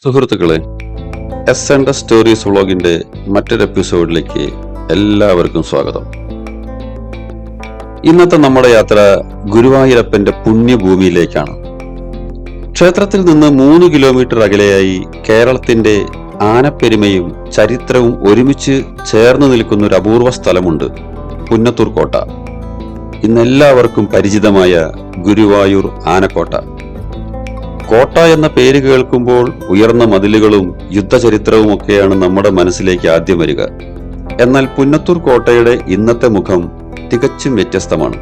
സുഹൃത്തുക്കളെ, S and stories വ്ളോഗിന്റെ മറ്റൊരു എപ്പിസോഡിലേക്ക് എല്ലാവർക്കും സ്വാഗതം. ഇന്നത്തെ നമ്മുടെ യാത്ര ഗുരുവായൂരപ്പന്റെ പുണ്യഭൂമിയിലേക്കാണ്. ക്ഷേത്രത്തിൽ നിന്ന് 3 കിലോമീറ്റർ അകലെയായി കേരളത്തിന്റെ ആനപ്പെരുമയും ചരിത്രവും ഒരുമിച്ച് ചേർന്ന് നിൽക്കുന്ന ഒരു അപൂർവ സ്ഥലമുണ്ട്, പുന്നത്തൂർ കോട്ട. ഇന്നെല്ലാവർക്കും പരിചിതമായ ഗുരുവായൂർ ആനക്കോട്ട. കോട്ട എന്ന പേര് കേൾക്കുമ്പോൾ ഉയർന്ന മതിലുകളും യുദ്ധചരിത്രവുമൊക്കെയാണ് നമ്മുടെ മനസ്സിലേക്ക് ആദ്യം വരിക. എന്നാൽ പുന്നത്തൂർ കോട്ടയുടെ ഇന്നത്തെ മുഖം തികച്ചും വ്യത്യസ്തമാണ്.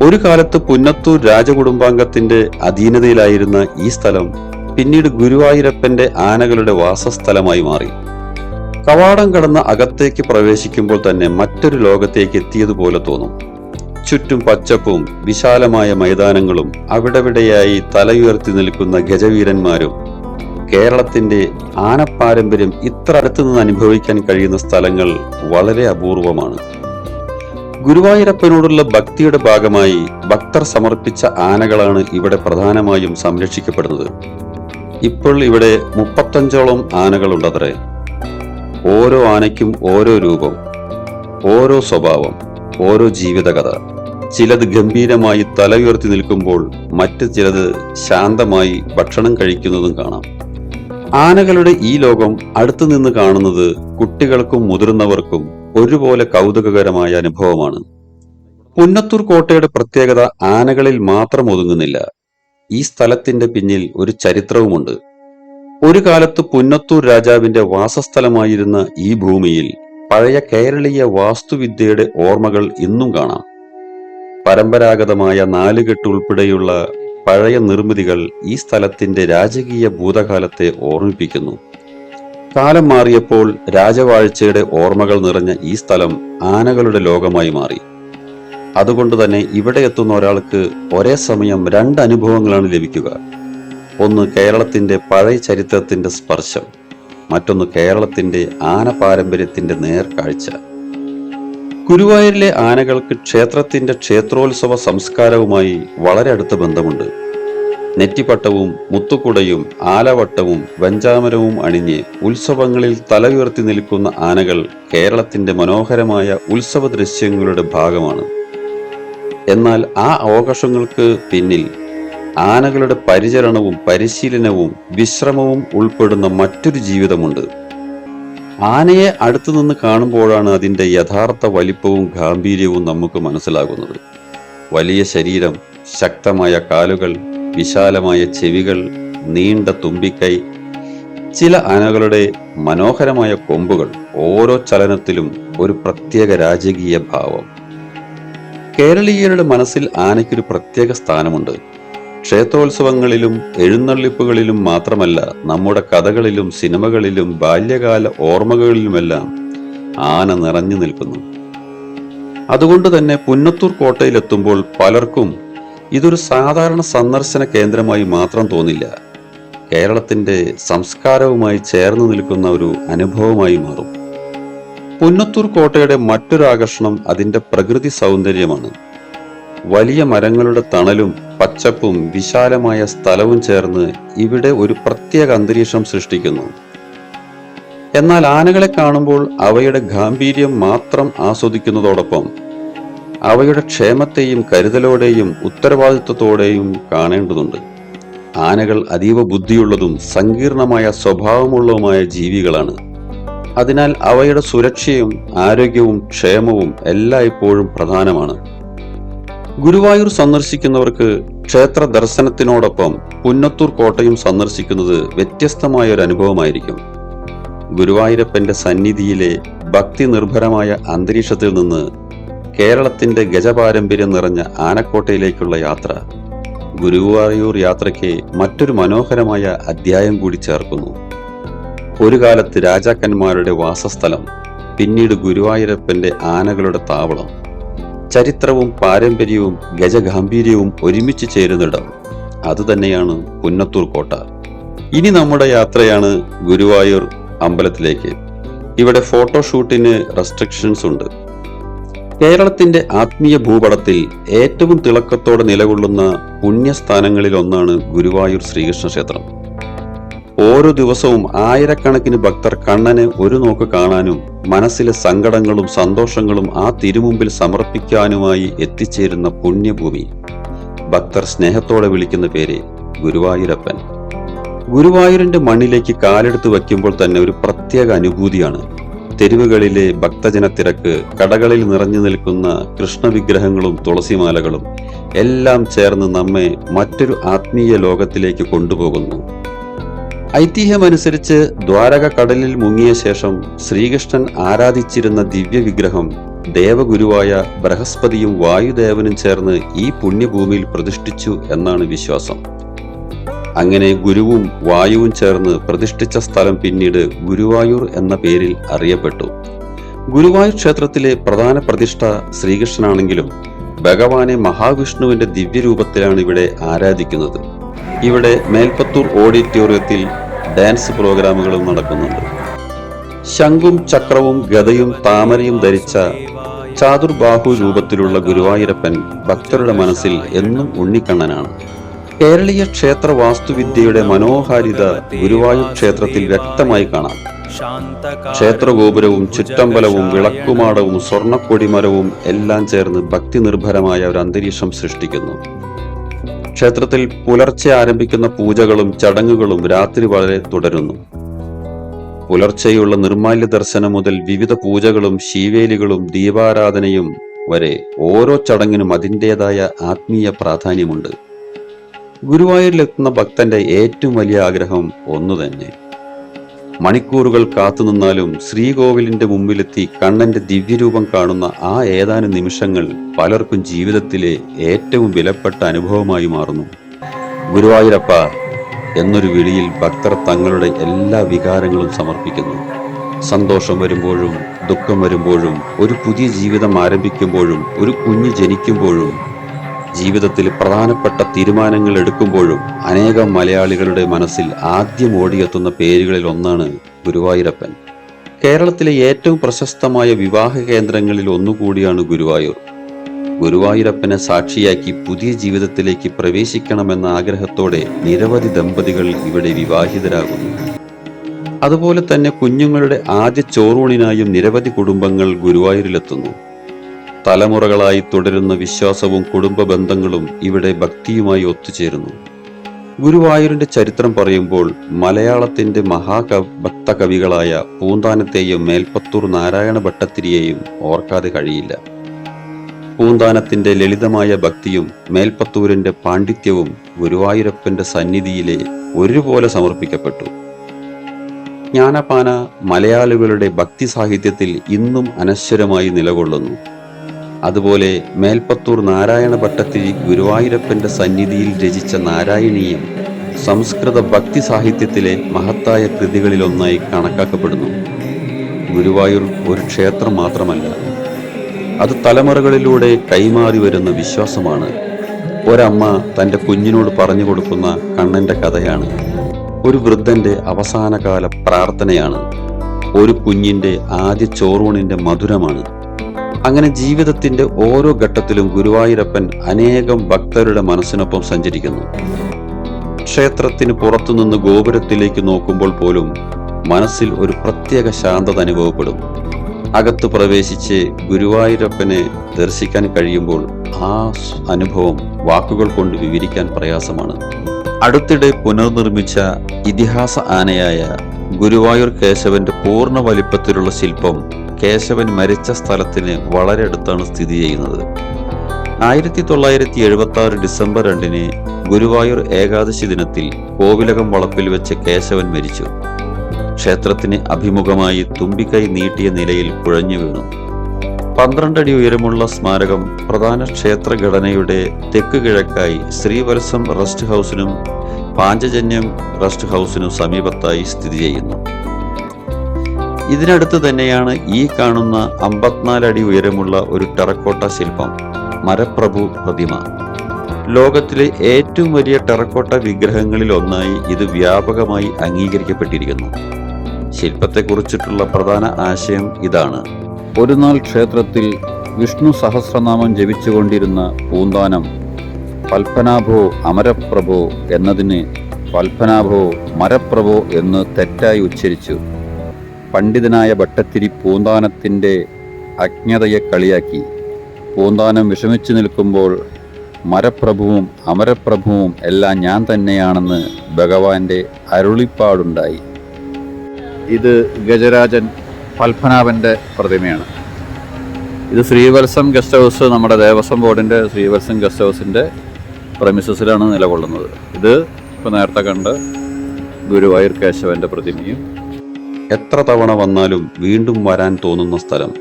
ഒരു കാലത്ത് പുന്നത്തൂർ രാജകുടുംബാംഗത്തിന്റെ അധീനതയിലായിരുന്ന ഈ സ്ഥലം പിന്നീട് ഗുരുവായൂരപ്പന്റെ ആനകളുടെ വാസസ്ഥലമായി മാറി. കവാടം കടന്ന് അകത്തേക്ക് പ്രവേശിക്കുമ്പോൾ തന്നെ മറ്റൊരു ലോകത്തേക്ക് എത്തിയതുപോലെ തോന്നും. ചുറ്റും പച്ചപ്പും വിശാലമായ മൈതാനങ്ങളും അവിടെവിടെയായി തലയുയർത്തി നിൽക്കുന്ന ഗജവീരന്മാരും. കേരളത്തിന്റെ ആനപ്പാരമ്പര്യം ഇത്ര അടുത്തു നിന്ന് അനുഭവിക്കാൻ കഴിയുന്ന സ്ഥലങ്ങൾ വളരെ അപൂർവമാണ്. ഗുരുവായൂരപ്പനോടുള്ള ഭക്തിയുടെ ഭാഗമായി ഭക്തർ സമർപ്പിച്ച ആനകളാണ് ഇവിടെ പ്രധാനമായും സംരക്ഷിക്കപ്പെടുന്നത്. ഇപ്പോൾ ഇവിടെ 35ഓളം ആനകളുണ്ടത്രേ. ഓരോ ആനയ്ക്കും ഓരോ രൂപം, ഓരോ സ്വഭാവം, ഓരോ ജീവിതകഥ. ചിലത് ഗംഭീരമായി തല ഉയർത്തി നിൽക്കുമ്പോൾ മറ്റ് ചിലത് ശാന്തമായി ഭക്ഷണം കഴിക്കുന്നതും കാണാം. ആനകളുടെ ഈ ലോകം അടുത്തു നിന്ന് കാണുന്നത് കുട്ടികൾക്കും മുതിർന്നവർക്കും ഒരുപോലെ കൗതുകകരമായ അനുഭവമാണ്. പുന്നത്തൂർ കോട്ടയുടെ പ്രത്യേകത ആനകളിൽ മാത്രം ഒതുങ്ങുന്നില്ല. ഈ സ്ഥലത്തിന്റെ പിന്നിൽ ഒരു ചരിത്രവുമുണ്ട്. ഒരു കാലത്ത് പുന്നത്തൂർ രാജാവിന്റെ വാസസ്ഥലമായിരുന്ന ഈ ഭൂമിയിൽ പഴയ കേരളീയ വാസ്തുവിദ്യയുടെ ഓർമ്മകൾ ഇന്നും കാണാം. പരമ്പരാഗതമായ നാലുകെട്ട് ഉൾപ്പെടെയുള്ള പഴയ നിർമ്മിതികൾ ഈ സ്ഥലത്തിന്റെ രാജകീയ ഭൂതകാലത്തെ ഓർമ്മിപ്പിക്കുന്നു. കാലം മാറിയപ്പോൾ രാജവാഴ്ചയുടെ ഓർമ്മകൾ നിറഞ്ഞ ഈ സ്ഥലം ആനകളുടെ ലോകമായി മാറി. അതുകൊണ്ട് തന്നെ ഇവിടെ എത്തുന്ന ഒരാൾക്ക് ഒരേ സമയം 2 അനുഭവങ്ങളാണ് ലഭിക്കുക. ഒന്ന് കേരളത്തിന്റെ പഴയ ചരിത്രത്തിന്റെ സ്പർശം, മറ്റൊന്ന് കേരളത്തിന്റെ ആന പാരമ്പര്യത്തിന്റെ നേർക്കാഴ്ച. ഗുരുവായൂരിലെ ആനകൾക്ക് ക്ഷേത്രത്തിന്റെ ക്ഷേത്രോത്സവ സംസ്കാരവുമായി വളരെ അടുത്ത ബന്ധമുണ്ട്. നെറ്റിപ്പട്ടവും മുത്തുക്കുടയും ആലവട്ടവും വെഞ്ചാമരവും അണിഞ്ഞ് ഉത്സവങ്ങളിൽ തല ഉയർത്തി നിൽക്കുന്ന ആനകൾ കേരളത്തിന്റെ മനോഹരമായ ഉത്സവ ദൃശ്യങ്ങളുടെ ഭാഗമാണ്. എന്നാൽ ആ ആഘോഷങ്ങൾക്ക് പിന്നിൽ ആനകളുടെ പരിചരണവും പരിശീലനവും വിശ്രമവും ഉൾപ്പെടുന്ന മറ്റൊരു ജീവിതമുണ്ട്. ആനയെ അടുത്തുനിന്ന് കാണുമ്പോഴാണ് അതിന്റെ യഥാർത്ഥ വലിപ്പവും ഗാംഭീര്യവും നമുക്ക് മനസ്സിലാകുന്നത്. വലിയ ശരീരം, ശക്തമായ കാലുകൾ, വിശാലമായ ചെവികൾ, നീണ്ട തുമ്പിക്കൈ, ചില ആനകളുടെ മനോഹരമായ കൊമ്പുകൾ. ഓരോ ചലനത്തിലും ഒരു പ്രത്യേക രാജകീയ ഭാവം. കേരളീയരുടെ മനസ്സിൽ ആനയ്ക്കൊരു പ്രത്യേക സ്ഥാനമുണ്ട്. ക്ഷേത്രോത്സവങ്ങളിലും എഴുന്നള്ളിപ്പുകളിലും മാത്രമല്ല, നമ്മുടെ കഥകളിലും സിനിമകളിലും ബാല്യകാല ഓർമ്മകളിലുമെല്ലാം ആന നിറഞ്ഞു നിൽക്കുന്നു. അതുകൊണ്ട് തന്നെ പുന്നത്തൂർ കോട്ടയിലെത്തുമ്പോൾ പലർക്കും ഇതൊരു സാധാരണ സന്ദർശന കേന്ദ്രമായി മാത്രം തോന്നില്ല. കേരളത്തിന്റെ സംസ്കാരവുമായി ചേർന്ന് നിൽക്കുന്ന ഒരു അനുഭവമായി മാറും. പുന്നത്തൂർ കോട്ടയുടെ മറ്റൊരു ആകർഷണം അതിന്റെ പ്രകൃതി സൗന്ദര്യമാണ്. വലിയ മരങ്ങളുടെ തണലും പച്ചപ്പും വിശാലമായ സ്ഥലവും ചേർന്ന് ഇവിടെ ഒരു പ്രത്യേക അന്തരീക്ഷം സൃഷ്ടിക്കുന്നു. എന്നാൽ ആനകളെ കാണുമ്പോൾ അവയുടെ ഗാംഭീര്യം മാത്രം ആസ്വദിക്കുന്നതോടൊപ്പം അവയുടെ ക്ഷേമത്തെയും കരുതലോടെയും ഉത്തരവാദിത്വത്തോടെയും കാണേണ്ടതുണ്ട്. ആനകൾ അതീവ ബുദ്ധിയുള്ളതും സങ്കീർണമായ സ്വഭാവമുള്ളതുമായ ജീവികളാണ്. അതിനാൽ അവയുടെ സുരക്ഷയും ആരോഗ്യവും ക്ഷേമവും എല്ലായ്പ്പോഴും പ്രധാനമാണ്. ഗുരുവായൂർ സന്ദർശിക്കുന്നവർക്ക് ക്ഷേത്ര ദർശനത്തിനോടൊപ്പം പുന്നത്തൂർ കോട്ടയും സന്ദർശിക്കുന്നത് വ്യത്യസ്തമായ ഒരു അനുഭവമായിരിക്കും. ഗുരുവായൂരപ്പന്റെ സന്നിധിയിലെ ഭക്തി നിർഭരമായ അന്തരീക്ഷത്തിൽ നിന്ന് കേരളത്തിന്റെ ഗജപാരമ്പര്യം നിറഞ്ഞ ആനക്കോട്ടയിലേക്കുള്ള യാത്ര ഗുരുവായൂർ യാത്രയ്ക്ക് മറ്റൊരു മനോഹരമായ അധ്യായം കൂടി ചേർക്കുന്നു. ഒരു കാലത്ത് രാജാക്കന്മാരുടെ വാസസ്ഥലം, പിന്നീട് ഗുരുവായൂരപ്പന്റെ ആനകളുടെ താവളം. ചരിത്രവും പാരമ്പര്യവും ഗജഗാംഭീര്യവും ഒരുമിച്ച് ചേരുന്നിടം അതുതന്നെയാണ് പുന്നത്തൂർ കോട്ട. ഇനി നമ്മുടെ യാത്രയാണ് ഗുരുവായൂർ അമ്പലത്തിലേക്ക്. ഇവിടെ ഫോട്ടോഷൂട്ടിന് റെസ്ട്രിക്ഷൻസ് ഉണ്ട്. കേരളത്തിന്റെ ആത്മീയ ഭൂപടത്തിൽ ഏറ്റവും തിളക്കത്തോടെ നിലകൊള്ളുന്ന പുണ്യസ്ഥാനങ്ങളിൽ ഒന്നാണ് ഗുരുവായൂർ ശ്രീകൃഷ്ണ ക്ഷേത്രം. ഓരോ ദിവസവും ആയിരക്കണക്കിന് ഭക്തർ കണ്ണനെ ഒരു നോക്ക് കാണാനും മനസ്സിലെ സങ്കടങ്ങളും സന്തോഷങ്ങളും ആ തിരുമുമ്പിൽ സമർപ്പിക്കാനുമായി എത്തിച്ചേരുന്ന പുണ്യഭൂമി. ഭക്തർ സ്നേഹത്തോടെ വിളിക്കുന്ന പേര് ഗുരുവായൂരപ്പൻ. ഗുരുവായൂരിന്റെ മണ്ണിലേക്ക് കാലെടുത്ത് വയ്ക്കുമ്പോൾ തന്നെ ഒരു പ്രത്യേക അനുഭൂതിയാണ്. തെരുവുകളിലെ ഭക്തജന തിരക്ക്, കടകളിൽ നിറഞ്ഞു നിൽക്കുന്ന കൃഷ്ണവിഗ്രഹങ്ങളും തുളസിമാലകളും എല്ലാം ചേർന്ന് നമ്മെ മറ്റൊരു ആത്മീയ ലോകത്തിലേക്ക് കൊണ്ടുപോകുന്നു. ഐതിഹ്യമനുസരിച്ച് ദ്വാരക കടലിൽ മുങ്ങിയ ശേഷം ശ്രീകൃഷ്ണൻ ആരാധിച്ചിരുന്ന ദിവ്യവിഗ്രഹം ദേവഗുരുവായ ബൃഹസ്പതിയും വായുദേവനും ചേർന്ന് ഈ പുണ്യഭൂമിയിൽ പ്രതിഷ്ഠിച്ചു എന്നാണ് വിശ്വാസം. അങ്ങനെ ഗുരുവും വായുവും ചേർന്ന് പ്രതിഷ്ഠിച്ച സ്ഥലം പിന്നീട് ഗുരുവായൂർ എന്ന പേരിൽ അറിയപ്പെട്ടു. ഗുരുവായൂർ ക്ഷേത്രത്തിലെ പ്രധാന പ്രതിഷ്ഠ ശ്രീകൃഷ്ണനാണെങ്കിലും ഭഗവാനെ മഹാവിഷ്ണുവിന്റെ ദിവ്യരൂപത്തിലാണ് ഇവിടെ ആരാധിക്കുന്നത്. ഇവിടെ മേൽപ്പത്തൂർ ഓഡിറ്റോറിയത്തിൽ ഡാൻസ് പ്രോഗ്രാമുകളും നടക്കുന്നുണ്ട്. ശംഖും ചക്രവും ഗദയും താമരയും ധരിച്ച ചാതുർബാഹു രൂപത്തിലുള്ള ഗുരുവായൂരപ്പൻ ഭക്തരുടെ മനസ്സിൽ എന്നും ഉണ്ണിക്കണ്ണനാണ്. കേരളീയ ക്ഷേത്ര വാസ്തുവിദ്യയുടെ മനോഹാരിത ഗുരുവായൂർ ക്ഷേത്രത്തിൽ വ്യക്തമായി കാണാം. ക്ഷേത്രഗോപുരവും ചുറ്റമ്പലവും വിളക്കുമാടവും സ്വർണ്ണക്കൊടിമരവും എല്ലാം ചേർന്ന് ഭക്തി നിർഭരമായ ഒരു അന്തരീക്ഷം സൃഷ്ടിക്കുന്നു. ക്ഷേത്രത്തിൽ പുലർച്ചെ ആരംഭിക്കുന്ന പൂജകളും ചടങ്ങുകളും രാത്രി വരെ തുടരുന്നു. പുലർച്ചെയുള്ള നിർമാല്യ ദർശനം മുതൽ വിവിധ പൂജകളും ശീവേലികളും ദീപാരാധനയും വരെ ഓരോ ചടങ്ങിനും അതിൻ്റെതായ ആത്മീയ പ്രാധാന്യമുണ്ട്. ഗുരുവായൂരിലെത്തുന്ന ഭക്തന്റെ ഏറ്റവും വലിയ ആഗ്രഹം ഒന്നു തന്നെ. മണിക്കൂറുകൾ കാത്തുനിന്നാലും ശ്രീകോവിലിന്റെ മുമ്പിലെത്തി കണ്ണന്റെ ദിവ്യരൂപം കാണുന്ന ആ ഏതാനും നിമിഷങ്ങൾ പലർക്കും ജീവിതത്തിലെ ഏറ്റവും വിലപ്പെട്ട അനുഭവമായി മാറുന്നു. ഗുരുവായൂരപ്പ എന്നൊരു വിളിയിൽ ഭക്തർ തങ്ങളുടെ എല്ലാ വികാരങ്ങളും സമർപ്പിക്കുന്നു. സന്തോഷം വരുമ്പോഴും ദുഃഖം വരുമ്പോഴും, ഒരു പുതിയ ജീവിതം ആരംഭിക്കുമ്പോഴും, ഒരു കുഞ്ഞ് ജനിക്കുമ്പോഴും, ജീവിതത്തിൽ പ്രധാനപ്പെട്ട തീരുമാനങ്ങൾ എടുക്കുമ്പോഴും അനേകം മലയാളികളുടെ മനസ്സിൽ ആദ്യം ഓടിയെത്തുന്ന പേരുകളിൽ ഒന്നാണ് ഗുരുവായൂരപ്പൻ. കേരളത്തിലെ ഏറ്റവും പ്രശസ്തമായ വിവാഹ കേന്ദ്രങ്ങളിൽ ഒന്നുകൂടിയാണ് ഗുരുവായൂർ. ഗുരുവായൂരപ്പനെ സാക്ഷിയാക്കി പുതിയ ജീവിതത്തിലേക്ക് പ്രവേശിക്കണമെന്ന ആഗ്രഹത്തോടെ നിരവധി ദമ്പതികൾ ഇവിടെ വിവാഹിതരാകുന്നു. അതുപോലെ തന്നെ കുഞ്ഞുങ്ങളുടെ ആദ്യ ചോറൂണിനായും നിരവധി കുടുംബങ്ങൾ ഗുരുവായൂരിലെത്തുന്നു. തലമുറകളായി തുടരുന്ന വിശ്വാസവും കുടുംബ ബന്ധങ്ങളും ഇവിടെ ഭക്തിയുമായി ഒത്തുചേരുന്നു. ഗുരുവായൂരിന്റെ ചരിത്രം പറയുമ്പോൾ മലയാളത്തിന്റെ ഭക്ത കവികളായ പൂന്താനത്തെയും മേൽപ്പത്തൂർ നാരായണ ഭട്ടത്തിരിയെയും ഓർക്കാതെ കഴിയില്ല. പൂന്താനത്തിന്റെ ലളിതമായ ഭക്തിയും മേൽപ്പത്തൂരിന്റെ പാണ്ഡിത്യവും ഗുരുവായൂരപ്പന്റെ സന്നിധിയിലെ ഒരുപോലെ സമർപ്പിക്കപ്പെട്ടു. ജ്ഞാനപാന മലയാളികളുടെ ഭക്തി സാഹിത്യത്തിൽ ഇന്നും അനശ്വരമായി നിലകൊള്ളുന്നു. അതുപോലെ മേൽപ്പത്തൂർ നാരായണ ഭട്ടത്തിരി ഗുരുവായൂരപ്പന്റെ സന്നിധിയിൽ രചിച്ച നാരായണീയം സംസ്കൃത ഭക്തി സാഹിത്യത്തിലെ മഹത്തായ കൃതികളിലൊന്നായി കണക്കാക്കപ്പെടുന്നു. ഗുരുവായൂർ ഒരു ക്ഷേത്രം മാത്രമല്ല, അത് തലമുറകളിലൂടെ കൈമാറി വരുന്ന വിശ്വാസമാണ്. ഒരമ്മ തൻ്റെ കുഞ്ഞിനോട് പറഞ്ഞു കൊടുക്കുന്ന കണ്ണന്റെ കഥയാണ്. ഒരു വൃദ്ധന്റെ അവസാനകാല പ്രാർത്ഥനയാണ്. ഒരു കുഞ്ഞിന്റെ ആദ്യ ചോറൂണിന്റെ മധുരമാണ്. അങ്ങനെ ജീവിതത്തിന്റെ ഓരോ ഘട്ടത്തിലും ഗുരുവായൂരപ്പൻ അനേകം ഭക്തരുടെ മനസ്സിനൊപ്പം സഞ്ചരിക്കുന്നു. ക്ഷേത്രത്തിന് പുറത്തുനിന്ന് ഗോപുരത്തിലേക്ക് നോക്കുമ്പോൾ പോലും മനസ്സിൽ ഒരു പ്രത്യേക ശാന്തത അനുഭവപ്പെടും. അകത്ത് പ്രവേശിച്ച് ഗുരുവായൂരപ്പനെ ദർശിക്കാൻ കഴിയുമ്പോൾ ആ അനുഭവം വാക്കുകൾ കൊണ്ട് വിവരിക്കാൻ പ്രയാസമാണ്. അടുത്തിടെ പുനർനിർമ്മിച്ച ഇതിഹാസ ആനയായ ഗുരുവായൂർ കേശവന്റെ പൂർണ്ണ വലിപ്പത്തിലുള്ള ശില്പം കേശവൻ മരിച്ച സ്ഥലത്തിന് വളരെ അടുത്താണ് സ്ഥിതി ചെയ്യുന്നത്. 1976 ഡിസംബർ 2 ഗുരുവായൂർ ഏകാദശി ദിനത്തിൽ കോവിലകം വളപ്പിൽ വെച്ച് കേശവൻ മരിച്ചു. ക്ഷേത്രത്തിന് അഭിമുഖമായി തുമ്പിക്കൈ നീട്ടിയ നിലയിൽ കുഴഞ്ഞു വീണു. 12 അടി ഉയരമുള്ള സ്മാരകം പ്രധാന ക്ഷേത്ര ഘടനയുടെ തെക്ക് കിഴക്കായി ശ്രീവത്സം റെസ്റ്റ് ഹൗസിനും പാഞ്ചജന്യം റെസ്റ്റ് ഹൗസിനും സമീപത്തായി സ്ഥിതി ചെയ്യുന്നു. ഇതിനടുത്ത് തന്നെയാണ് ഈ കാണുന്ന 54 അടി ഉയരമുള്ള ഒരു ടെറക്കോട്ട ശില്പം, മരപ്രഭു പ്രതിമ. ലോകത്തിലെ ഏറ്റവും വലിയ ടെറക്കോട്ട വിഗ്രഹങ്ങളിൽ ഒന്നായി ഇത് വ്യാപകമായി അംഗീകരിക്കപ്പെട്ടിരിക്കുന്നു. ശില്പത്തെക്കുറിച്ചിട്ടുള്ള പ്രധാന ആശയം ഇതാണ്. ഒരു നാൾ ക്ഷേത്രത്തിൽ വിഷ്ണു സഹസ്രനാമം ജപിച്ചുകൊണ്ടിരുന്ന പൂന്താനം പൽപ്പനാഭോ അമരപ്രഭോ എന്നതിന് പത്മനാഭോ മരപ്രഭോ എന്ന് തെറ്റായി ഉച്ചരിച്ചു. പണ്ഡിതനായ ഭട്ടത്തിരി പൂന്താനത്തിൻ്റെ അജ്ഞതയെ കളിയാക്കി. പൂന്താനം വിഷമിച്ചു നിൽക്കുമ്പോൾ മരപ്രഭുവും അമരപ്രഭുവും എല്ലാം ഞാൻ തന്നെയാണെന്ന് ഭഗവാന്റെ അരുളിപ്പാടുണ്ടായി. ഇത് ഗജരാജൻ പത്മനാഭൻ്റെ പ്രതിമയാണ്. ഇത് ശ്രീവത്സം ഗസ്റ്റ് ഹൗസ്, നമ്മുടെ ദേവസ്വം ബോർഡിൻ്റെ ശ്രീവത്സം ഗസ്റ്റ് ഹൗസിൻ്റെ പ്രമിസസിലാണ് നിലകൊള്ളുന്നത്. ഇത് ഇപ്പോൾ നേരത്തെ കണ്ട ഗുരുവായൂർ കേശവൻ്റെ പ്രതിമയും. എത്ര തവണ വന്നാലും വീണ്ടും വരാൻ തോന്നുന്ന സ്ഥലം,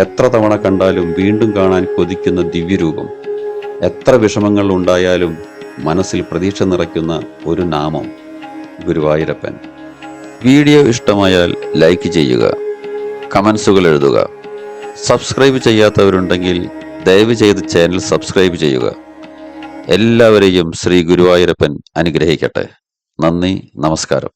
എത്ര തവണ കണ്ടാലും വീണ്ടും കാണാൻ കൊതിക്കുന്ന ദിവ്യരൂപം, എത്ര വിഷമങ്ങൾ ഉണ്ടായാലും മനസ്സിൽ പ്രതീക്ഷ നിറയ്ക്കുന്ന ഒരു നാമം, ഗുരുവായൂരപ്പൻ. വീഡിയോ ഇഷ്ടമായാൽ ലൈക്ക് ചെയ്യുക, കമൻസുകൾ എഴുതുക. സബ്സ്ക്രൈബ് ചെയ്യാത്തവരുണ്ടെങ്കിൽ ദയവ് ചെയ്ത് ചാനൽ സബ്സ്ക്രൈബ് ചെയ്യുക. എല്ലാവരെയും ശ്രീ ഗുരുവായൂരപ്പൻ അനുഗ്രഹിക്കട്ടെ. നന്ദി, നമസ്കാരം.